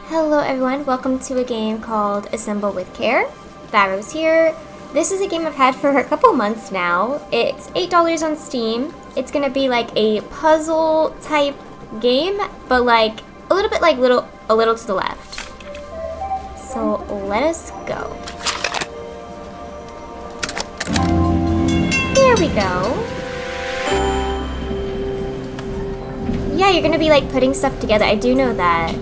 Hello everyone, welcome to a game called Assemble with Care. Varro's here. This is a game I've had for a couple months now. It's $8 on Steam. It's gonna be like a puzzle type game, but like a little bit like a little to the left. So let us go. There we go. Yeah, you're gonna be like putting stuff together. I do know that.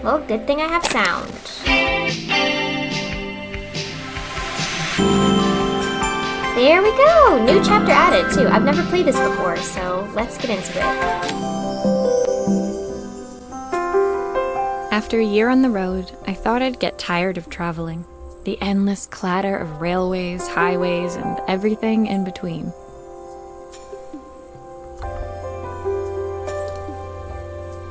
Well, good thing I have sound. There we go! New chapter added, too. I've never played this before, so let's get into it. After a year on the road, I thought I'd get tired of traveling. The endless clatter of railways, highways, and everything in between.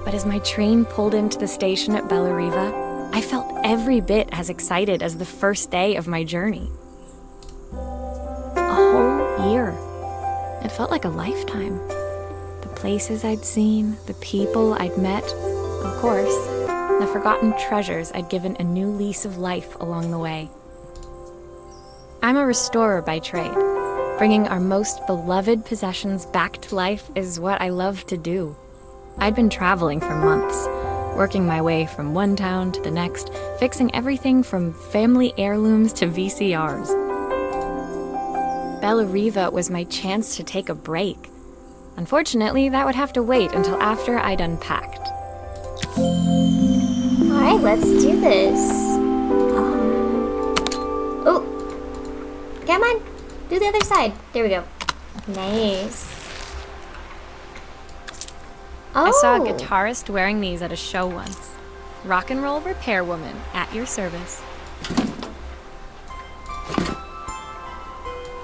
But as my train pulled into the station at Bellariva, I felt every bit as excited as the first day of my journey. A whole year. It felt like a lifetime. The places I'd seen, the people I'd met, of course, the forgotten treasures I'd given a new lease of life along the way. I'm a restorer by trade. Bringing our most beloved possessions back to life is what I love to do. I'd been traveling for months, working my way from one town to the next, fixing everything from family heirlooms to VCRs. Bellariva was my chance to take a break. Unfortunately, that would have to wait until after I'd unpacked. Alright, let's do this. Oh! Come on! Do the other side. There we go. Nice. Oh. I saw a guitarist wearing these at a show once. Rock and roll repair woman, at your service.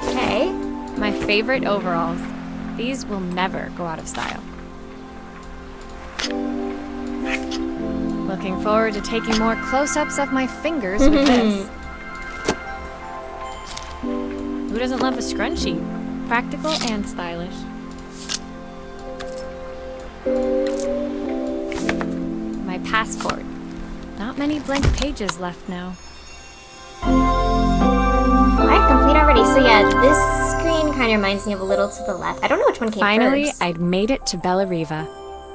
Okay. My favorite overalls. These will never go out of style. Looking forward to taking more close-ups of my fingers with this. Who doesn't love a scrunchie? Practical and stylish. My passport. Not many blank pages left now. Alright, complete already. So yeah, this screen kind of reminds me of a little to the left. I don't know which one came Finally, first. I'd made it to Bellariva.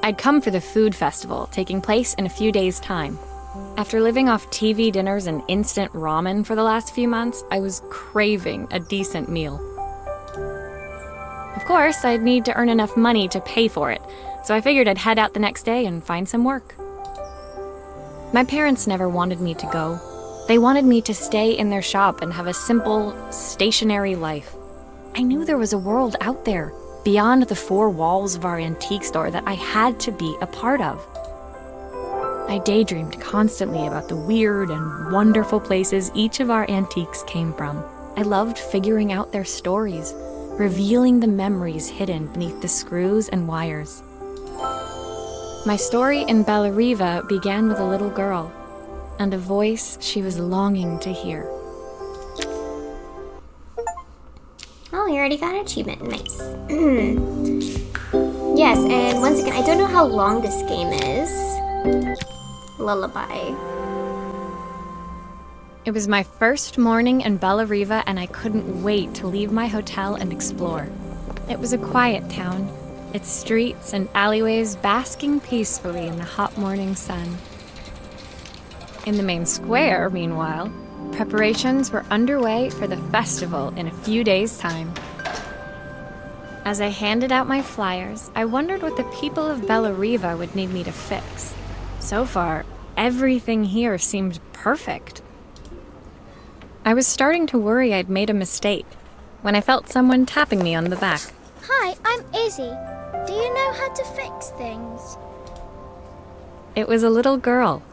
I'd come for the food festival, taking place in a few days' time. After living off TV dinners and instant ramen for the last few months, I was craving a decent meal. Of course, I'd need to earn enough money to pay for it, so I figured I'd head out the next day and find some work. My parents never wanted me to go. They wanted me to stay in their shop and have a simple, stationary life. I knew there was a world out there, beyond the four walls of our antique store, that I had to be a part of. I daydreamed constantly about the weird and wonderful places each of our antiques came from. I loved figuring out their stories, revealing the memories hidden beneath the screws and wires. My story in Bellariva began with a little girl, and a voice she was longing to hear. Oh, you already got an achievement. Nice. Yes, and once again, I don't know how long this game is. Lullaby. It was my first morning in Bellariva, and I couldn't wait to leave my hotel and explore. It was a quiet town, its streets and alleyways basking peacefully in the hot morning sun. In the main square, meanwhile, preparations were underway for the festival in a few days' time. As I handed out my flyers, I wondered what the people of Bellariva would need me to fix. So far, everything here seemed perfect. I was starting to worry I'd made a mistake when I felt someone tapping me on the back. Hi, I'm Izzy. Do you know how to fix things? It was a little girl,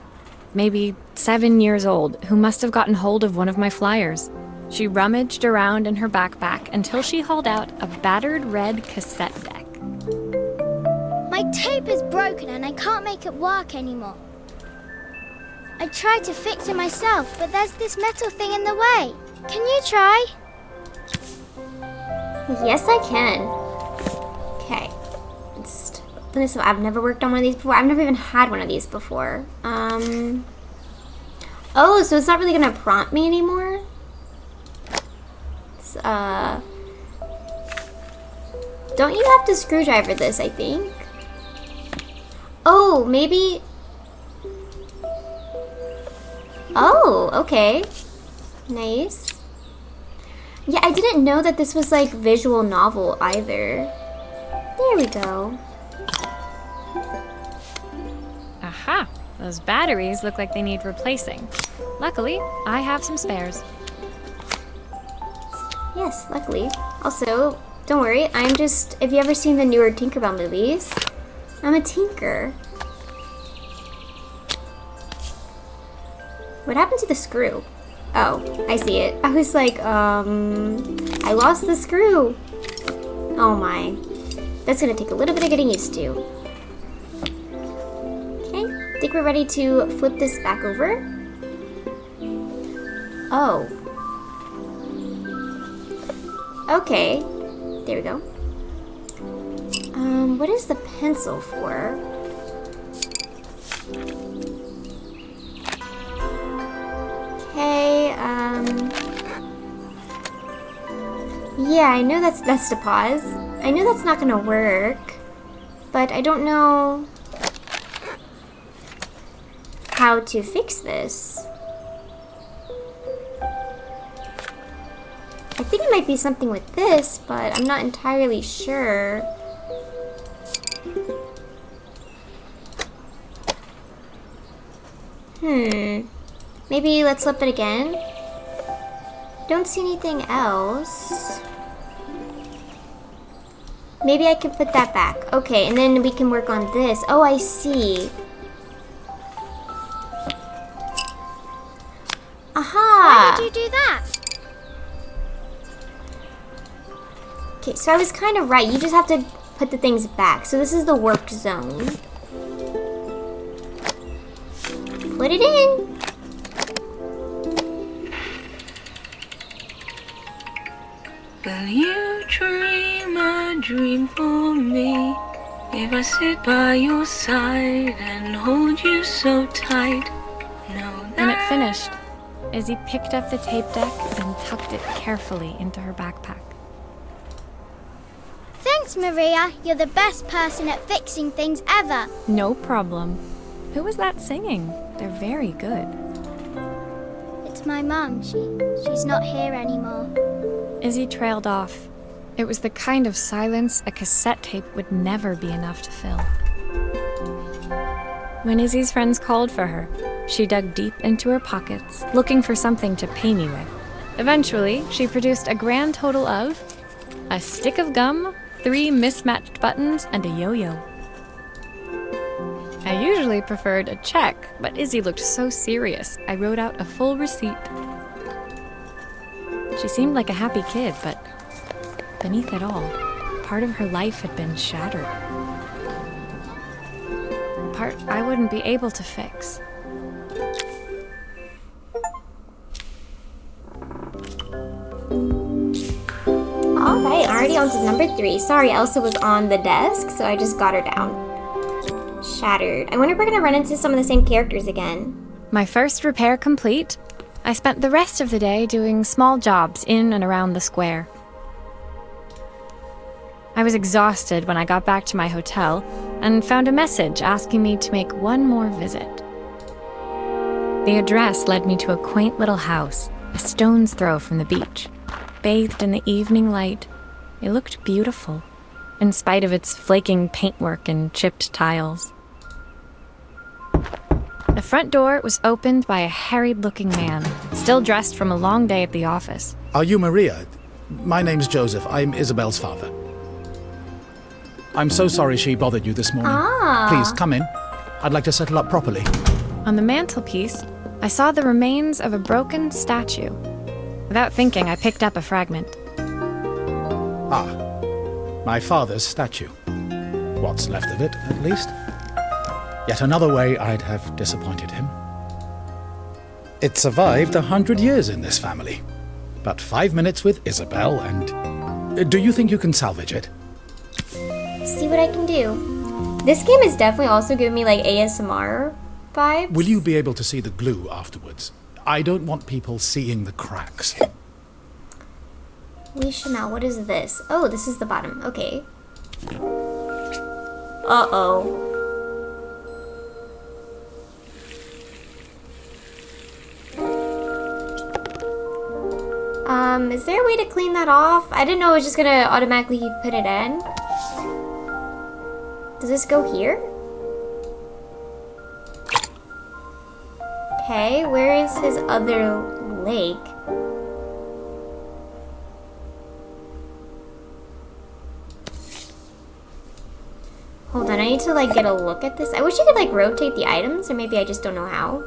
maybe 7 years old, who must have gotten hold of one of my flyers. She rummaged around in her backpack until she hauled out a battered red cassette deck. My tape is broken and I can't make it work anymore. I tried to fix it myself, but there's this metal thing in the way. Can you try? Yes, I can. Okay. usefulness, so I've never worked on one of these before. I've never even had one of these before. Oh, so it's not really gonna prompt me anymore? Don't you have to screwdriver this, I think? Oh, maybe... Oh, okay. Nice. Yeah, I didn't know that this was like visual novel either. There we go. Aha! Those batteries look like they need replacing. Luckily, I have some spares. Yes, luckily. Also, don't worry, I'm just... If you ever seen the newer Tinkerbell movies, I'm a tinker. What happened to the screw? Oh, I see it. I was like, I lost the screw. Oh my. That's gonna take a little bit of getting used to. Okay, I think we're ready to flip this back over. Oh. Okay. There we go. What is the pencil for? Okay, yeah, I know that's to pause. I know that's not gonna work, but I don't know how to fix this. I think it might be something with this, but I'm not entirely sure. Maybe let's flip it again. Don't see anything else. Maybe I can put that back. Okay, and then we can work on this. Oh, I see. Aha! Why did you do that? Okay, so I was kind of right. You just have to put the things back. So this is the work zone. Put it in. Will you dream a dream for me? If I sit by your side and hold you so tight. When it finished, Izzy picked up the tape deck and tucked it carefully into her backpack. Thanks, Maria. You're the best person at fixing things ever. No problem. Who was that singing? They're very good. It's my mum. She's not here anymore. Izzy trailed off. It was the kind of silence a cassette tape would never be enough to fill. When Izzy's friends called for her, she dug deep into her pockets, looking for something to pay me with. Eventually, she produced a grand total of a stick of gum, 3 mismatched buttons, and a yo-yo. I usually preferred a check, but Izzy looked so serious, I wrote out a full receipt. She seemed like a happy kid, but beneath it all, part of her life had been shattered. Part I wouldn't be able to fix. Alright, already on to number 3. Sorry, Elsa was on the desk, so I just got her down. Shattered. I wonder if we're gonna run into some of the same characters again. My first repair complete, I spent the rest of the day doing small jobs in and around the square. I was exhausted when I got back to my hotel and found a message asking me to make one more visit. The address led me to a quaint little house, a stone's throw from the beach. Bathed in the evening light, it looked beautiful, in spite of its flaking paintwork and chipped tiles. The front door was opened by a harried-looking man, still dressed from a long day at the office. Are you Maria? My name's Joseph. I'm Isabel's father. I'm so sorry she bothered you this morning. Please, come in. I'd like to settle up properly. On the mantelpiece, I saw the remains of a broken statue. Without thinking, I picked up a fragment. Ah, my father's statue. What's left of it, at least. Yet another way I'd have disappointed him. It survived 100 years in this family. But 5 minutes with Isabel and... Do you think you can salvage it? See what I can do. This game is definitely also giving me like ASMR vibes. Will you be able to see the glue afterwards? I don't want people seeing the cracks. We should now. What is this? Oh, this is the bottom. Okay. Uh-oh. Is there a way to clean that off? I didn't know it was just gonna automatically put it in. Does this go here? Okay, where is his other leg? Hold on, I need to like get a look at this. I wish I could like rotate the items, or maybe I just don't know how.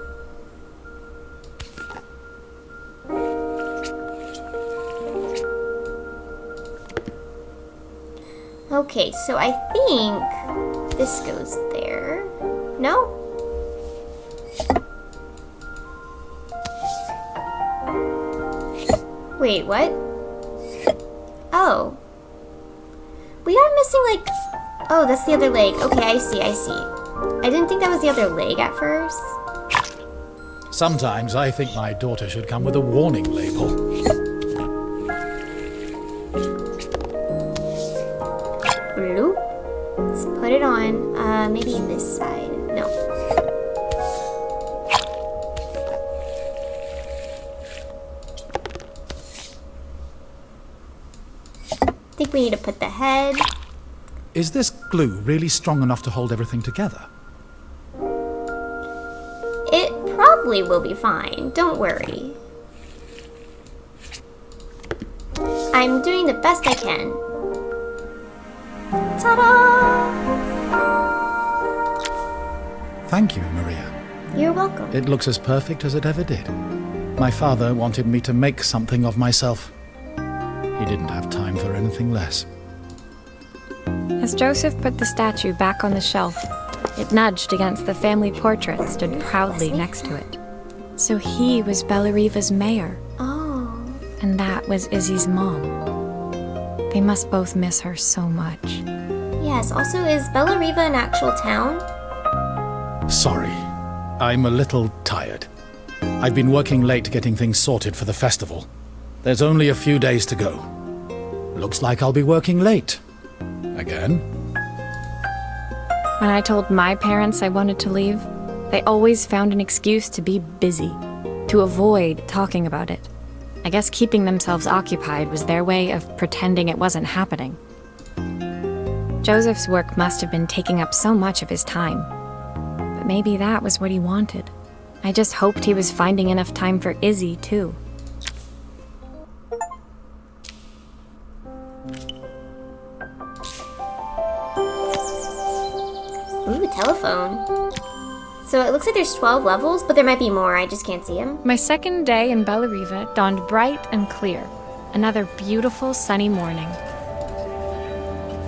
Okay, so I think this goes there. No? Wait, what? Oh. We are missing like... Oh, that's the other leg. Okay, I see. I didn't think that was the other leg at first. Sometimes I think my daughter should come with a warning label. Blue. Let's put it on. Maybe this side. No. I think we need to put the head. Is this glue really strong enough to hold everything together? It probably will be fine. Don't worry. I'm doing the best I can. Ta-da! Thank you, Maria. You're welcome. It looks as perfect as it ever did. My father wanted me to make something of myself. He didn't have time for anything less. As Joseph put the statue back on the shelf, it nudged against the family portrait stood proudly next to it. So he was Bellariva's mayor, Oh. and that was Izzy's mom. They must both miss her so much. Yes, also, is Bellariva an actual town? Sorry, I'm a little tired. I've been working late getting things sorted for the festival. There's only a few days to go. Looks like I'll be working late. Again? When I told my parents I wanted to leave, they always found an excuse to be busy, to avoid talking about it. I guess keeping themselves occupied was their way of pretending it wasn't happening. Joseph's work must have been taking up so much of his time. But maybe that was what he wanted. I just hoped he was finding enough time for Izzy, too. Ooh, telephone. So it looks like there's 12 levels, but there might be more. I just can't see them. My second day in Bellariva dawned bright and clear. Another beautiful sunny morning.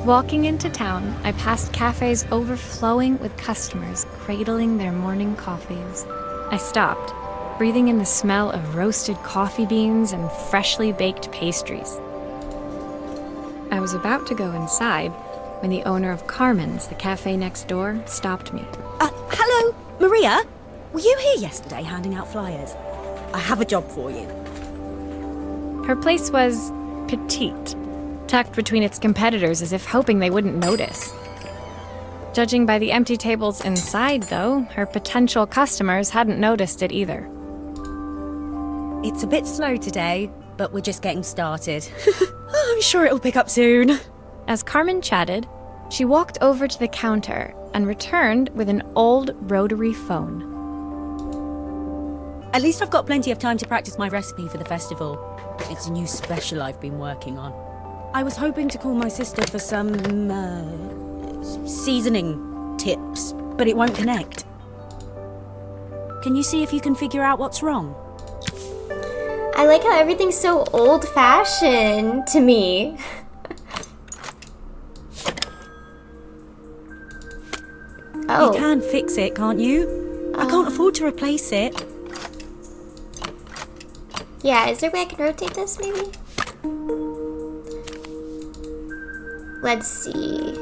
Walking into town, I passed cafes overflowing with customers cradling their morning coffees. I stopped, breathing in the smell of roasted coffee beans and freshly baked pastries. I was about to go inside when the owner of Carmen's, the cafe next door, stopped me. Hello, Maria? Were you here yesterday handing out flyers? I have a job for you. Her place was petite, tucked between its competitors as if hoping they wouldn't notice. Judging by the empty tables inside, though, her potential customers hadn't noticed it either. It's a bit slow today, but we're just getting started. I'm sure it'll pick up soon. As Carmen chatted, she walked over to the counter and returned with an old rotary phone. At least I've got plenty of time to practice my recipe for the festival. It's a new special I've been working on. I was hoping to call my sister for some, seasoning tips, but it won't connect. Can you see if you can figure out what's wrong? I like how everything's so old-fashioned to me. Oh. You can fix it, can't you? I can't afford to replace it. Yeah, is there a way I can rotate this, maybe? Let's see.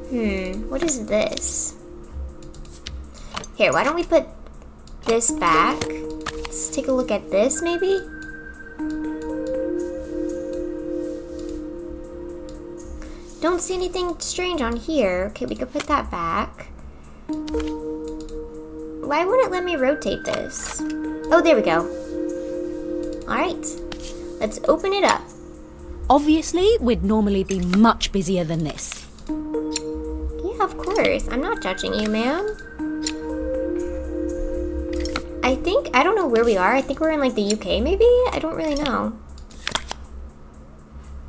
What is this? Here, why don't we put this back? Let's take a look at this, maybe? Don't see anything strange on here. Okay, we could put that back. Why won't it let me rotate this? Oh, there we go. Alright, let's open it up. Obviously, we'd normally be much busier than this. Yeah, of course. I'm not judging you, ma'am. I don't know where we are. I think we're in like the UK, maybe? I don't really know.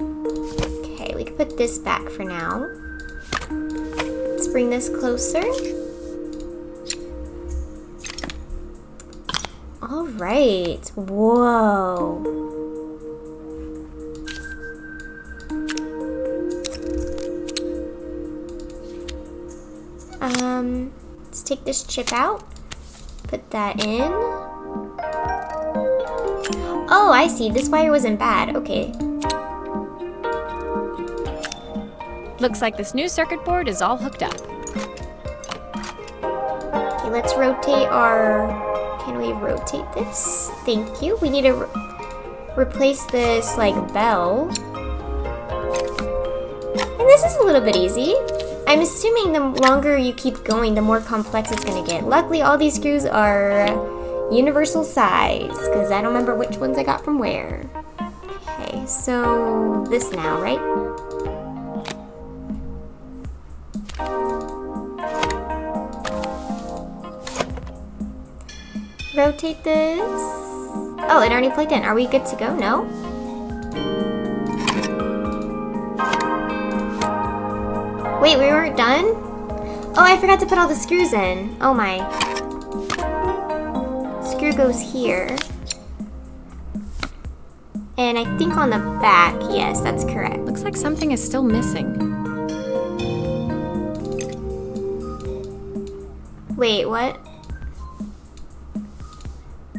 Okay, we can put this back for now. Let's bring this closer. All right. Whoa. Let's take this chip out. Put that in. Oh, I see. This wire wasn't bad. Okay. Looks like this new circuit board is all hooked up. Okay, let's rotate our... Can we rotate this? Thank you. We need to replace this, like, bell. And this is a little bit easy. I'm assuming the longer you keep going, the more complex it's gonna get. Luckily, all these screws are universal size, because I don't remember which ones I got from where. Okay, so this now, right? Rotate this. Oh, it already plugged in. Are we good to go? No? Wait, we weren't done? Oh, I forgot to put all the screws in. Oh my. Screw goes here. And I think on the back, yes, that's correct. Looks like something is still missing. Wait, what?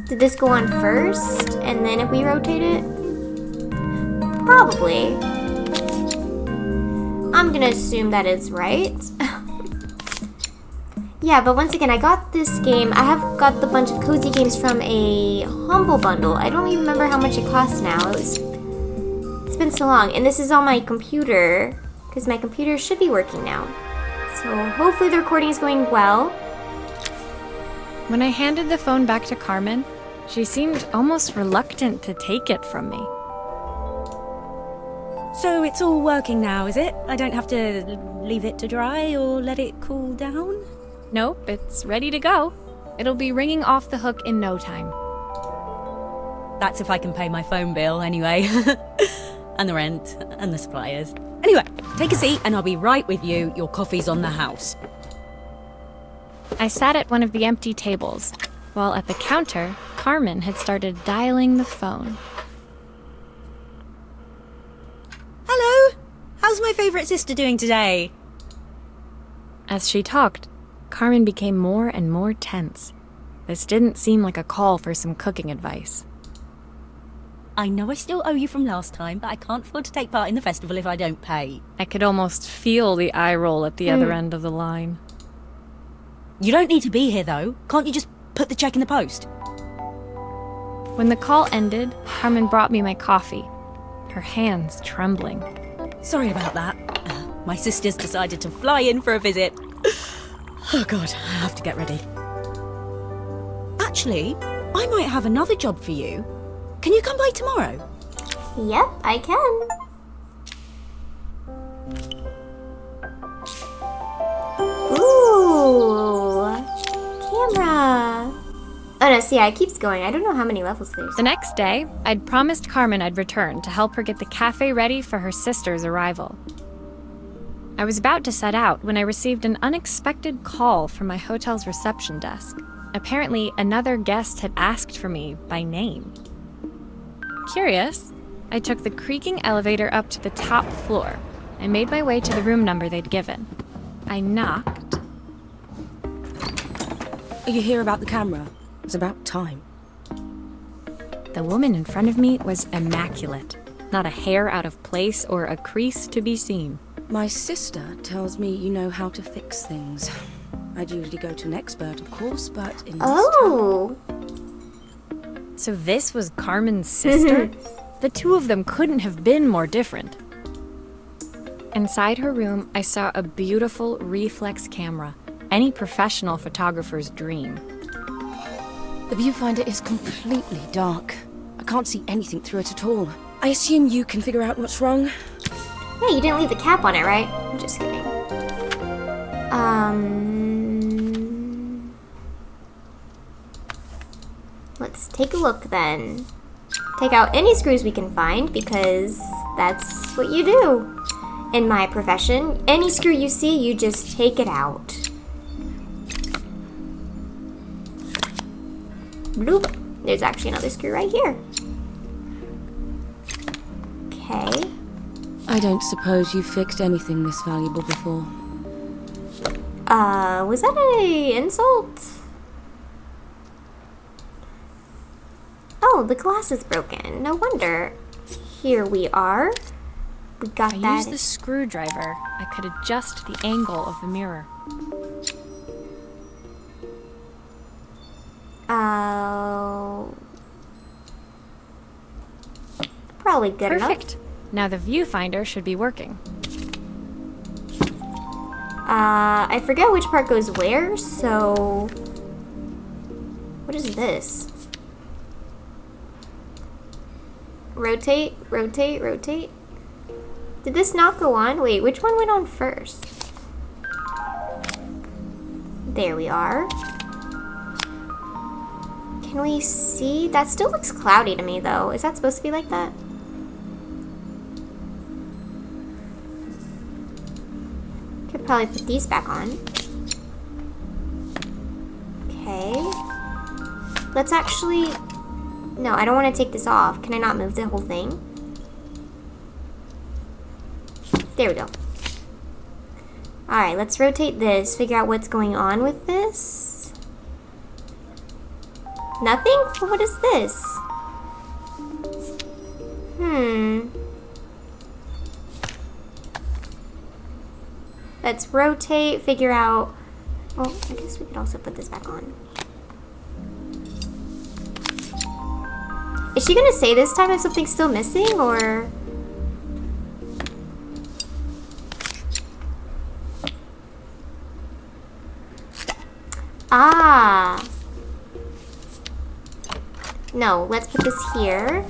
Did this go on first? And then if we rotate it? Probably. I'm gonna assume that is right. Yeah, but once again, I got this game. I have got the bunch of cozy games from a Humble Bundle. I don't even remember how much it costs now. It's been so long. And this is on my computer, because my computer should be working now. So hopefully the recording is going well. When I handed the phone back to Carmen, she seemed almost reluctant to take it from me. So it's all working now, is it? I don't have to leave it to dry or let it cool down? Nope, it's ready to go. It'll be ringing off the hook in no time. That's if I can pay my phone bill, anyway. And the rent, and the suppliers. Anyway, take a seat and I'll be right with you. Your coffee's on the house. I sat at one of the empty tables, while at the counter, Carmen had started dialing the phone. Hello! How's my favourite sister doing today? As she talked, Carmen became more and more tense. This didn't seem like a call for some cooking advice. I know I still owe you from last time, but I can't afford to take part in the festival if I don't pay. I could almost feel the eye roll at the other end of the line. You don't need to be here, though. Can't you just put the check in the post? When the call ended, Carmen brought me my coffee, her hands trembling. Sorry about that. My sister's decided to fly in for a visit. Oh God, I have to get ready. Actually, I might have another job for you. Can you come by tomorrow? Yep, I can. Ooh, camera. Oh no, see, it keeps going. I don't know how many levels there's. The next day, I'd promised Carmen I'd return to help her get the cafe ready for her sister's arrival. I was about to set out when I received an unexpected call from my hotel's reception desk. Apparently, another guest had asked for me by name. Curious, I took the creaking elevator up to the top floor and made my way to the room number they'd given. I knocked. Are you here about the camera? It's about time. The woman in front of me was immaculate. Not a hair out of place or a crease to be seen. My sister tells me you know how to fix things. I'd usually go to an expert, of course, but in this Oh. So this was Carmen's sister? The two of them couldn't have been more different. Inside her room, I saw a beautiful reflex camera. Any professional photographer's dream. The viewfinder is completely dark. I can't see anything through it at all. I assume you can figure out what's wrong. Yeah, you didn't leave the cap on it, right? I'm just kidding. Let's take a look then. Take out any screws we can find because that's what you do. In my profession, any screw you see, you just take it out. Bloop. There's actually another screw right here. Okay. I don't suppose you've fixed anything this valuable before. Was that a insult? Oh, the glass is broken. No wonder. Here we are. We got I that. used the screwdriver. I could adjust the angle of the mirror. Probably good Perfect. Now the viewfinder should be working. I forget which part goes where, so... What is this? Rotate, rotate, rotate. Did this not go on? Wait, which one went on first? There we are. Can we see? That still looks cloudy to me, though. Is that supposed to be like that? Could probably put these back on. Okay. Let's actually... No, I don't want to take this off. Can I not move the whole thing? There we go. Alright, let's rotate this. Figure out what's going on with this. Nothing? What is this? Let's rotate, figure out... Well, I guess we could also put this back on. Is she gonna say this time if something's still missing, or... Ah! No, let's put this here.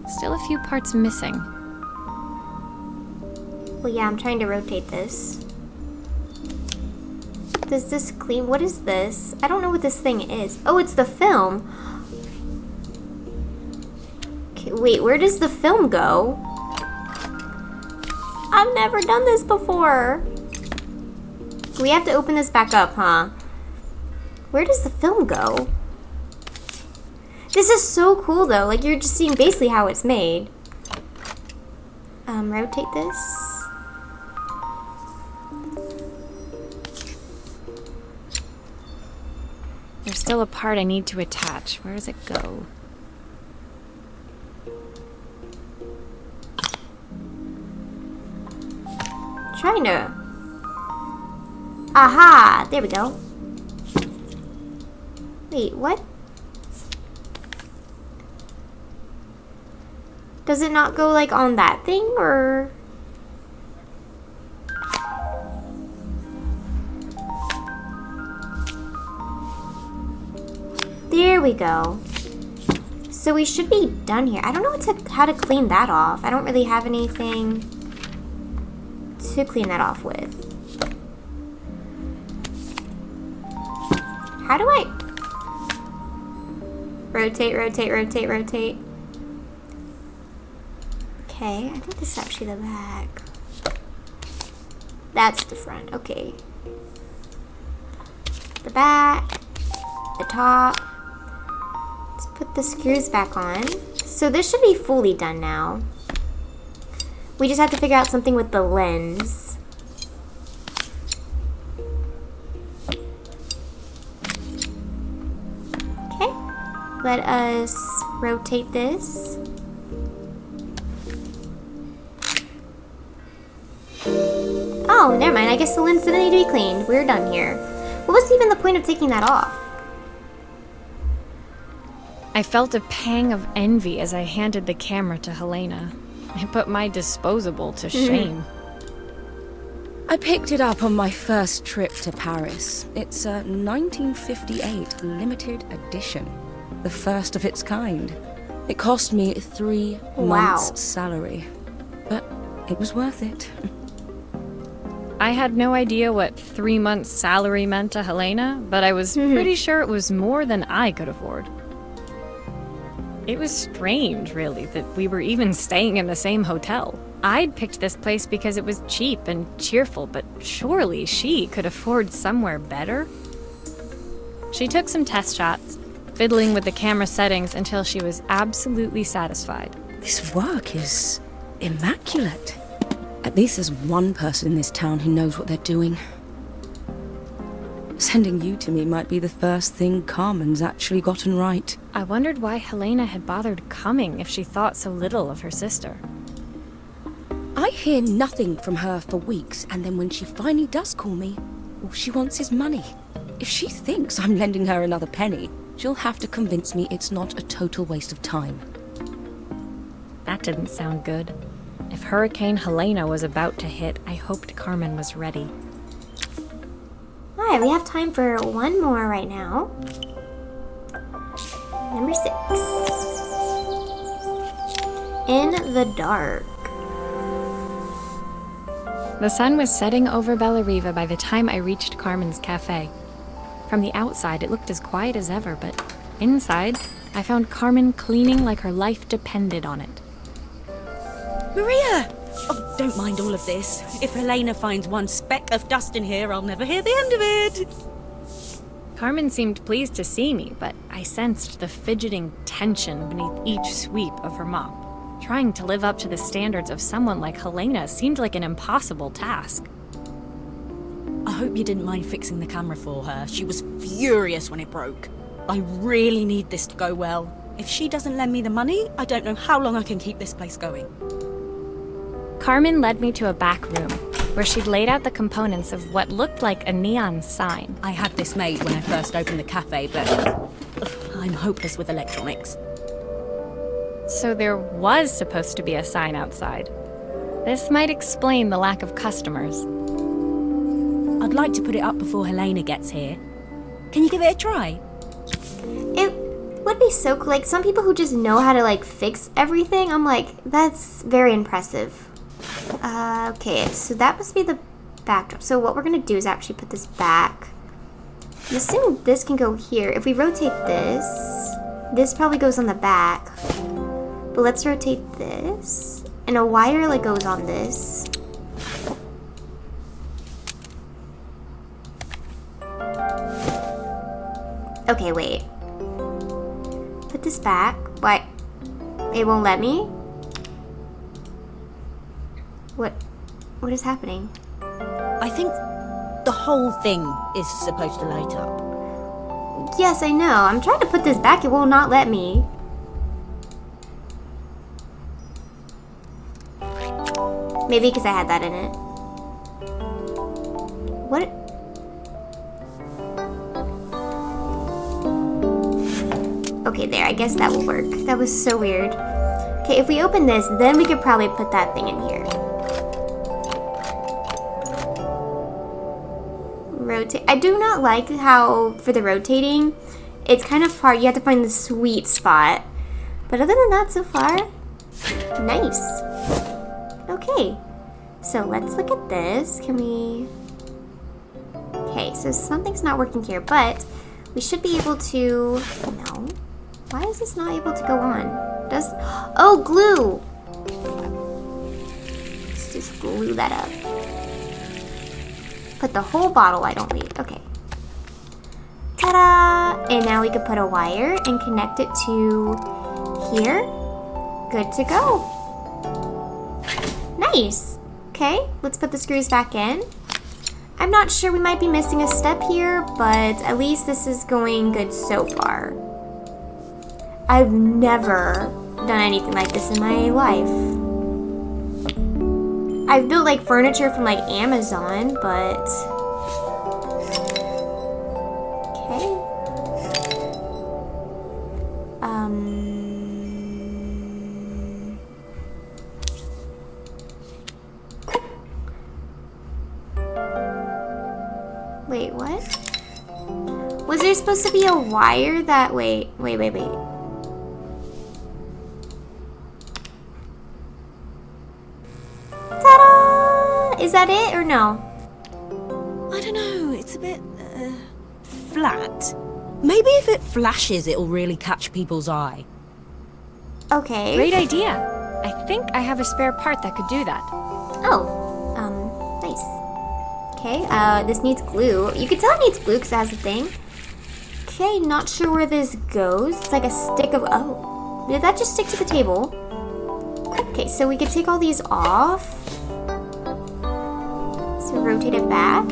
Still a few parts missing. Well, yeah, I'm trying to rotate this. Does this clean? What is this? I don't know what this thing is. Oh, it's the film. Okay, wait, where does the film go? I've never done this before. We have to open this back up, huh? Where does the film go? This is so cool, though. Like, you're just seeing basically how it's made. Rotate this. There's still a part I need to attach. Where does it go? Trying to... Aha! There we go. Wait, what? Does it not go, like, on that thing, or...? There we go. So we should be done here. I don't know how to clean that off. I don't really have anything to clean that off with. How do I... Rotate, rotate, rotate, rotate. Okay, I think this is actually the back. That's the front, okay. The back, the top. Let's put the screws back on. So this should be fully done now. We just have to figure out something with the lens. Okay, let us rotate this. Oh, never mind. I guess the lens didn't need to be cleaned. We're done here. What was even the point of taking that off? I felt a pang of envy as I handed the camera to Helena. It put my disposable to shame. I picked it up on my first trip to Paris. It's a 1958 limited edition, the first of its kind. It cost me 3 months' salary, but it was worth it. I had no idea what 3 months' salary meant to Helena, but I was pretty sure it was more than I could afford. It was strange, really, that we were even staying in the same hotel. I'd picked this place because it was cheap and cheerful, but surely she could afford somewhere better? She took some test shots, fiddling with the camera settings until she was absolutely satisfied. This work is immaculate. At least there's one person in this town who knows what they're doing. Sending you to me might be the first thing Carmen's actually gotten right. I wondered why Helena had bothered coming if she thought so little of her sister. I hear nothing from her for weeks, and then when she finally does call me, all she wants is money. If she thinks I'm lending her another penny, she'll have to convince me it's not a total waste of time. That didn't sound good. If Hurricane Helena was about to hit, I hoped Carmen was ready. Alright, we have time for one more right now. Number 6. In the dark. The sun was setting over Bellariva by the time I reached Carmen's cafe. From the outside, it looked as quiet as ever, but inside, I found Carmen cleaning like her life depended on it. Maria! Oh, don't mind all of this. If Helena finds one speck of dust in here, I'll never hear the end of it. Carmen seemed pleased to see me, but I sensed the fidgeting tension beneath each sweep of her mop. Trying to live up to the standards of someone like Helena seemed like an impossible task. I hope you didn't mind fixing the camera for her. She was furious when it broke. I really need this to go well. If she doesn't lend me the money, I don't know how long I can keep this place going. Carmen led me to a back room, where she'd laid out the components of what looked like a neon sign. I had this made when I first opened the cafe, but I'm hopeless with electronics. So there was supposed to be a sign outside. This might explain the lack of customers. I'd like to put it up before Helena gets here. Can you give it a try? It would be so cool. Like, some people who just know how to, like, fix everything, I'm like, that's very impressive. Okay, so that must be the backdrop. So what we're going to do is actually put this back. I'm assuming this can go here. If we rotate this probably goes on the back. But let's rotate this. And a wire, like, goes on this. Okay, wait. Put this back. What? It won't let me? What is happening? I think the whole thing is supposed to light up. Yes, I know. I'm trying to put this back. It will not let me. Maybe because I had that in it. What? Okay, there. I guess that will work. That was so weird. Okay, if we open this, then we could probably put that thing in here. Rotate. I do not like how, for the rotating, it's kind of hard. You have to find the sweet spot. But other than that, so far, nice. Okay, so let's look at this. Can we... Okay, so something's not working here, but we should be able to... No. Why is this not able to go on? Does... Oh, glue! Let's just glue that up. Put the whole bottle, I don't leave. Okay. Ta-da! And now we could put a wire and connect it to here. Good to go. Nice. Okay, let's put the screws back in. I'm not sure, we might be missing a step here, but at least this is going good so far. I've never done anything like this in my life. I've built like furniture from like Amazon, but okay. Wait, what? Was there supposed to be a wire that wait. Ta-da! Is that it or no? I don't know, it's a bit, flat. Maybe if it flashes, it'll really catch people's eye. Okay. Great idea. I think I have a spare part that could do that. Oh, nice. Okay, this needs glue. You can tell it needs glue because it has a thing. Okay, not sure where this goes. It's like a stick of, oh. Did that just stick to the table? Okay, so we could take all these off. So rotate it back.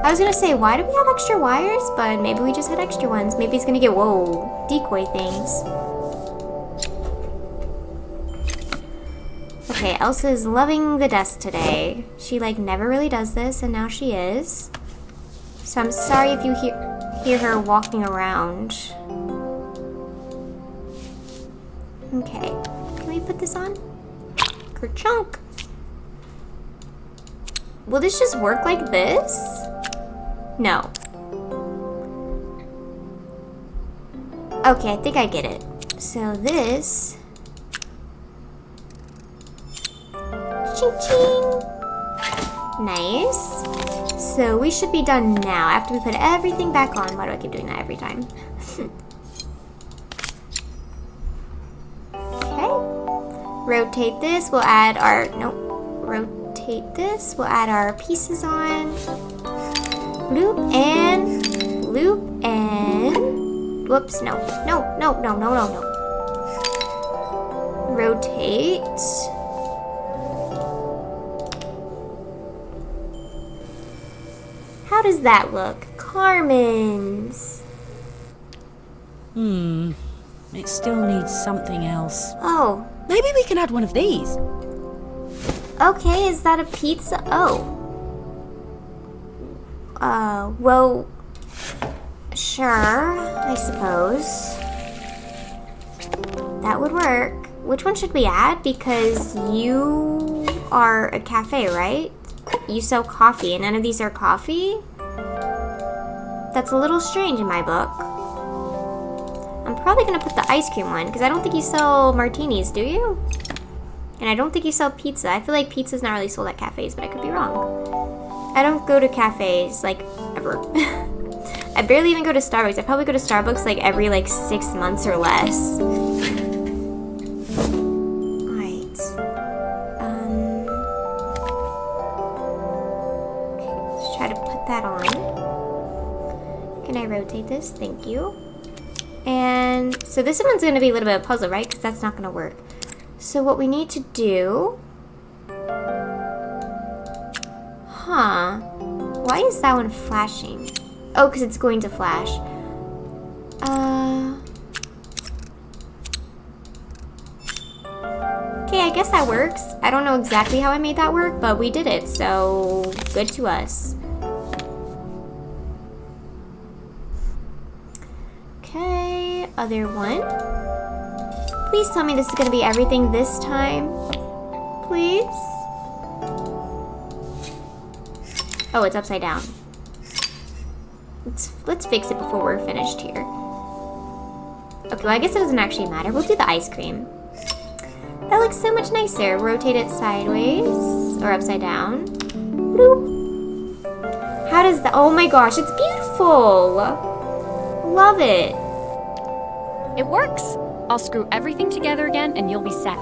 I was gonna say, why do we have extra wires? But maybe we just had extra ones. Maybe it's gonna get, whoa, decoy things. Okay, Elsa is loving the desk today. She like never really does this, and now she is. So I'm sorry if you hear her walking around. Okay, can we put this on? Kerchunk. Will this just work like this? No. Okay, I think I get it. So this. Ching ching. Nice. So we should be done now after we put everything back on. Why do I keep doing that every time? Okay. Rotate this. We'll add our, nope. Rotate this. We'll add our pieces on. Loop and loop and whoops, no. Rotate. How does that look? Carmen's. It still needs something else. Oh, Maybe we can add one of these. okay, is that a pizza? Oh. Well, sure, I suppose. That would work. Which one should we add? Because you are a cafe, right? You sell coffee, and none of these are coffee? That's a little strange in my book. I'm probably gonna put the ice cream one, because I don't think you sell martinis, do you? And I don't think you sell pizza. I feel like pizza's not really sold at cafes, but I could be wrong. I don't go to cafes, like, ever. I barely even go to Starbucks. I probably go to Starbucks, like, every, like, 6 months or less. Alright. Okay, let's try to put that on. Can I rotate this? Thank you. And so this one's going to be a little bit of a puzzle, right? Because that's not going to work. So what we need to do... Huh. Why is that one flashing? Oh, because it's going to flash. Okay, I guess that works. I don't know exactly how I made that work, but we did it, so good to us. Okay, other one. Please tell me this is gonna be everything this time. Please? Oh, it's upside down. Let's fix it before we're finished here. Okay, well I guess it doesn't actually matter. We'll do the ice cream. That looks so much nicer. Rotate it sideways or upside down. Bloop. How does that? Oh my gosh, it's beautiful. Love it. It works. I'll screw everything together again and you'll be set.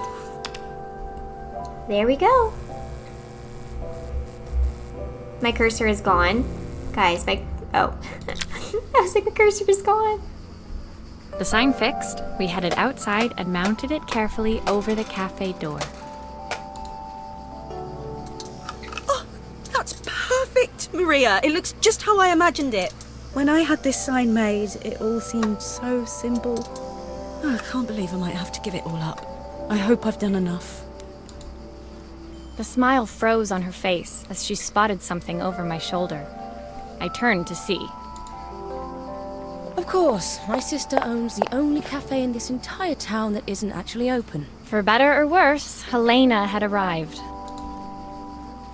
There we go. My cursor is gone. Guys, oh. I was like, the cursor is gone. The sign fixed, we headed outside and mounted it carefully over the cafe door. Oh, that's perfect, Maria. It looks just how I imagined it. When I had this sign made, it all seemed so simple. Oh, I can't believe I might have to give it all up. I hope I've done enough. The smile froze on her face as she spotted something over my shoulder. I turned to see. Of course, my sister owns the only cafe in this entire town that isn't actually open. For better or worse, Helena had arrived.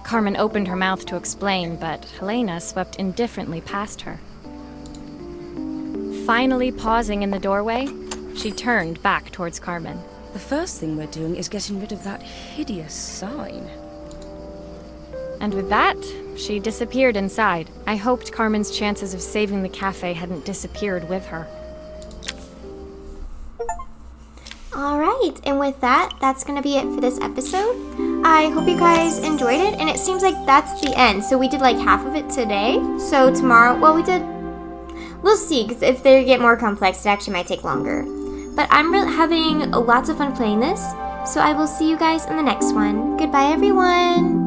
Carmen opened her mouth to explain, but Helena swept indifferently past her. Finally pausing in the doorway, she turned back towards Carmen. The first thing we're doing is getting rid of that hideous sign. And with that, she disappeared inside. I hoped Carmen's chances of saving the cafe hadn't disappeared with her. Alright, and with that, that's going to be it for this episode. I hope you guys enjoyed it, and it seems like that's the end. So we did like half of it today. So tomorrow, well, we'll see, because if they get more complex, it actually might take longer. But I'm having lots of fun playing this, so I will see you guys in the next one. Goodbye, everyone!